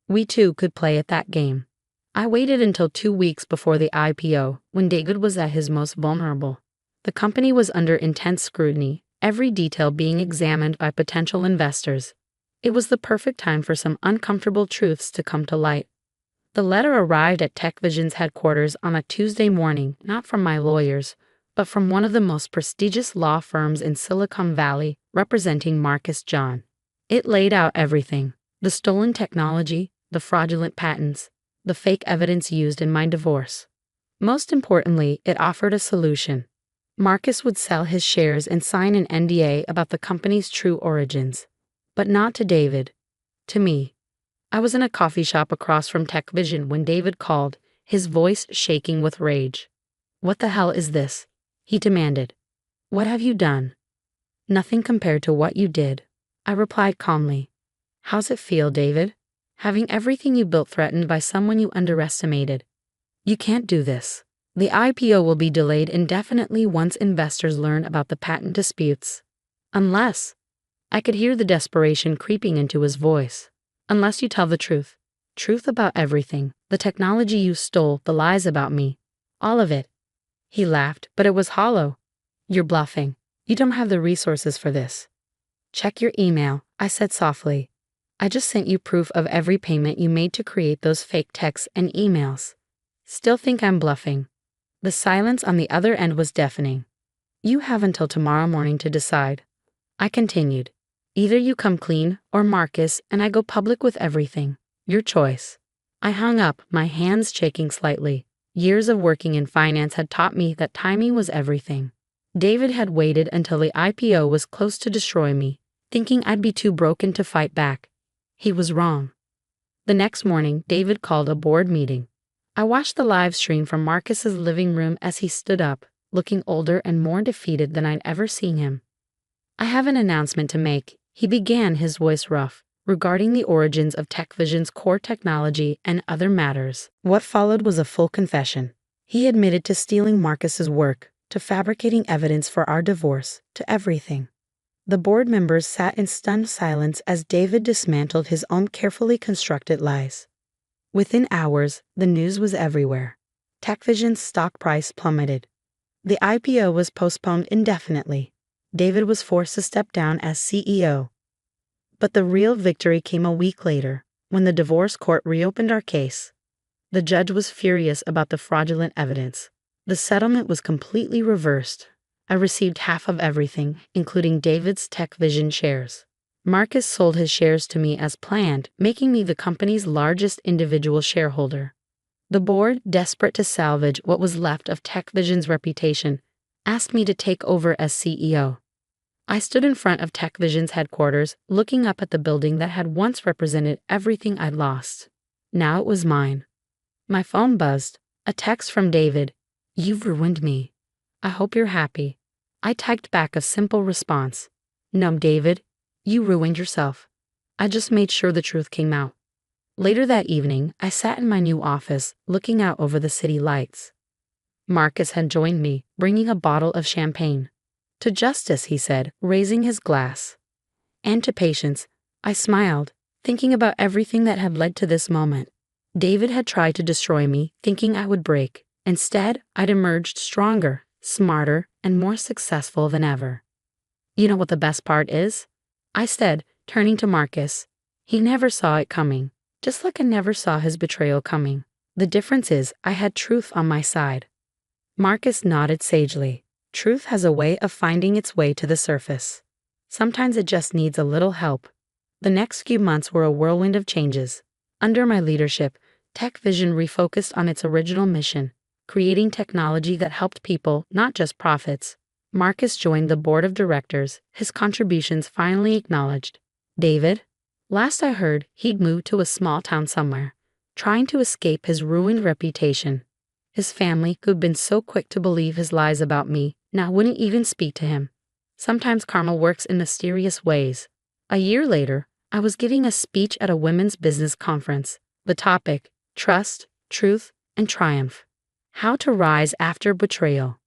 We too could play at that game. I waited until 2 weeks before the IPO, when David was at his most vulnerable. The company was under intense scrutiny, every detail being examined by potential investors. It was the perfect time for some uncomfortable truths to come to light. The letter arrived at Tech Vision's headquarters on a Tuesday morning, not from my lawyers, but from one of the most prestigious law firms in Silicon Valley, representing Marcus John. It laid out everything: the stolen technology, the fraudulent patents, the fake evidence used in my divorce. Most importantly, it offered a solution. Marcus would sell his shares and sign an NDA about the company's true origins. But not to David. To me. I was in a coffee shop across from Tech Vision when David called, his voice shaking with rage. "What the hell is this?" he demanded. "What have you done?" "Nothing compared to what you did," I replied calmly. "How's it feel, David? Having everything you built threatened by someone you underestimated. You can't do this. The IPO will be delayed indefinitely once investors learn about the patent disputes. Unless," I could hear the desperation creeping into his voice, "unless you tell the truth. Truth about everything. The technology you stole, the lies about me. All of it." He laughed, but it was hollow. "You're bluffing. You don't have the resources for this." "Check your email," I said softly. I just sent you proof of every payment you made to create those fake texts and emails. Still think I'm bluffing? The silence on the other end was deafening. You have until tomorrow morning to decide. I continued. Either you come clean, or Marcus and I go public with everything. Your choice. I hung up, my hands shaking slightly. Years of working in finance had taught me that timing was everything. David had waited until the IPO was close to destroy me, thinking I'd be too broken to fight back. He was wrong. The next morning, David called a board meeting. I watched the live stream from Marcus's living room as he stood up, looking older and more defeated than I'd ever seen him. I have an announcement to make, he began, his voice rough, regarding the origins of TechVision's core technology and other matters. What followed was a full confession. He admitted to stealing Marcus's work, to fabricating evidence for our divorce, to everything. The board members sat in stunned silence as David dismantled his own carefully constructed lies. Within hours, the news was everywhere. TechVision's stock price plummeted. The IPO was postponed indefinitely. David was forced to step down as CEO. But the real victory came a week later, when the divorce court reopened our case. The judge was furious about the fraudulent evidence. The settlement was completely reversed. I received half of everything, including David's TechVision shares. Marcus sold his shares to me as planned, making me the company's largest individual shareholder. The board, desperate to salvage what was left of TechVision's reputation, asked me to take over as CEO. I stood in front of TechVision's headquarters, looking up at the building that had once represented everything I'd lost. Now it was mine. My phone buzzed. A text from David. You've ruined me. I hope you're happy. I typed back a simple response. No, David, you ruined yourself. I just made sure the truth came out. Later that evening, I sat in my new office, looking out over the city lights. Marcus had joined me, bringing a bottle of champagne. To justice, he said, raising his glass. And to patience, I smiled, thinking about everything that had led to this moment. David had tried to destroy me, thinking I would break. Instead, I'd emerged stronger, smarter, and more successful than ever. You know what the best part is? I said, turning to Marcus. He never saw it coming, just like I never saw his betrayal coming. The difference is I had truth on my side. Marcus nodded sagely. Truth has a way of finding its way to the surface. Sometimes it just needs a little help. The next few months were a whirlwind of changes. Under my leadership, TechVision refocused on its original mission, creating technology that helped people, not just profits. Marcus joined the board of directors, his contributions finally acknowledged. David? Last I heard, he'd moved to a small town somewhere, trying to escape his ruined reputation. His family, who'd been so quick to believe his lies about me, now wouldn't even speak to him. Sometimes karma works in mysterious ways. A year later, I was giving a speech at a women's business conference. The topic, trust, truth, and triumph. How to rise after betrayal.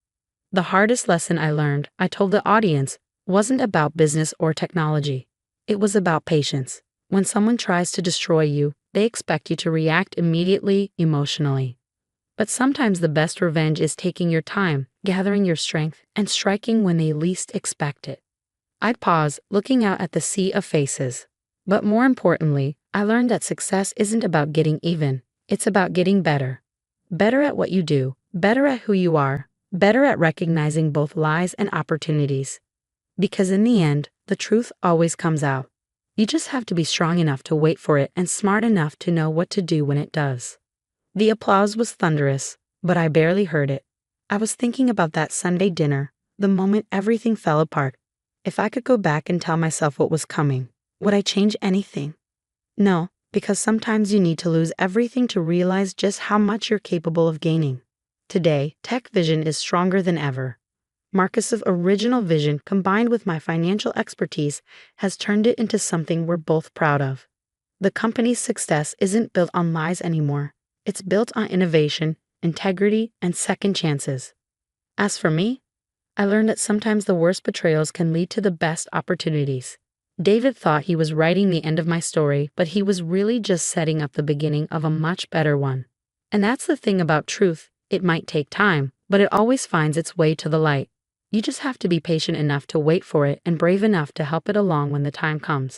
The hardest lesson I learned, I told the audience, wasn't about business or technology. It was about patience. When someone tries to destroy you, they expect you to react immediately, emotionally. But sometimes the best revenge is taking your time, gathering your strength, and striking when they least expect it. I'd pause, looking out at the sea of faces. But more importantly, I learned that success isn't about getting even, it's about getting better. Better at what you do, better at who you are, better at recognizing both lies and opportunities. Because in the end, the truth always comes out. You just have to be strong enough to wait for it and smart enough to know what to do when it does. The applause was thunderous, but I barely heard it. I was thinking about that Sunday dinner, the moment everything fell apart. If I could go back and tell myself what was coming, would I change anything? No, because sometimes you need to lose everything to realize just how much you're capable of gaining. Today, TechVision is stronger than ever. Marcus's original vision, combined with my financial expertise, has turned it into something we're both proud of. The company's success isn't built on lies anymore. It's built on innovation, integrity, and second chances. As for me, I learned that sometimes the worst betrayals can lead to the best opportunities. David thought he was writing the end of my story, but he was really just setting up the beginning of a much better one. And that's the thing about truth. It might take time, but it always finds its way to the light. You just have to be patient enough to wait for it and brave enough to help it along when the time comes.